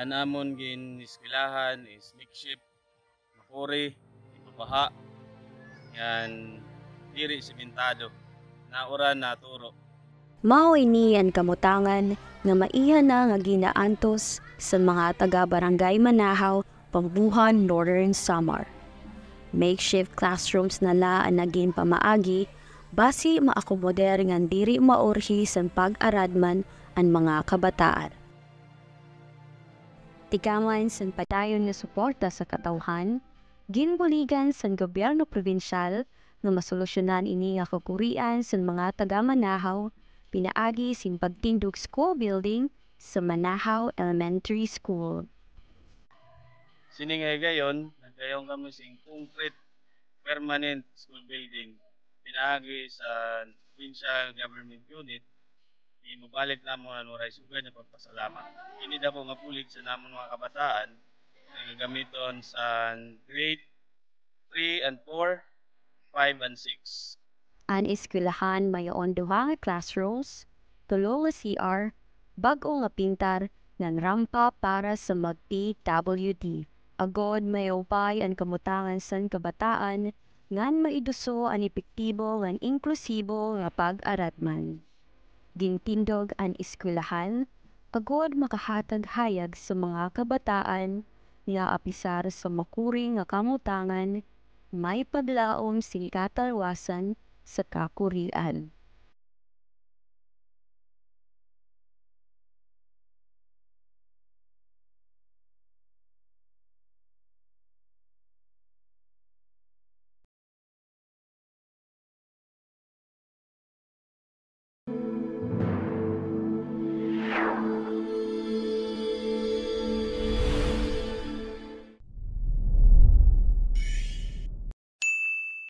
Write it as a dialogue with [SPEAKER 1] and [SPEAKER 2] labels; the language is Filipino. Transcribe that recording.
[SPEAKER 1] Ang amon gin eskwelahan is makeshift, makuri, ibabaha, yan diri simentado. Naura naturo.
[SPEAKER 2] Mao ini ang kamutangan nga maiha na nga ginaantos sa mga taga-barangay Manahaw, Pambuhan, Northern Samar. Makeshift classrooms nala ang naging pamaagi basi maakomoder nga diri maorhi sa pag-aradman ang mga kabataan. Tikaman sa padayon nga suporta sa katawhan, ginbuligan sa gobyerno probinsyal nga masolusyonan ini nga kakurian sa mga taga-Manahaw pinaagi sin pagtindog school building sa Manahaw Elementary School.
[SPEAKER 1] Siningay gayon, nagayong kami sing concrete permanent school building. Pinaagi sa provincial government unit, mabalik na mga nuray sugad na pagpasalamat. Ini na po mapulig sa namon mga kabataan na gagamiton sa grade 3 and 4, 5 and 6.
[SPEAKER 2] Ang eskwelahan mayoon duha nga classrooms, tulo nga CR, bag-o nga pintar, ng rampa para sa mag-PWD. Agod mayopay ang kamutangan sa kabataan ngan maiduso ang epektibo ngan inklusibo nga pag-aratman. Gintindog ang eskwelahan, agod makahatag hayag sa mga kabataan nga apisar sa makuri nga kamutangan, may paglaom sing katalwasan sa kakurian.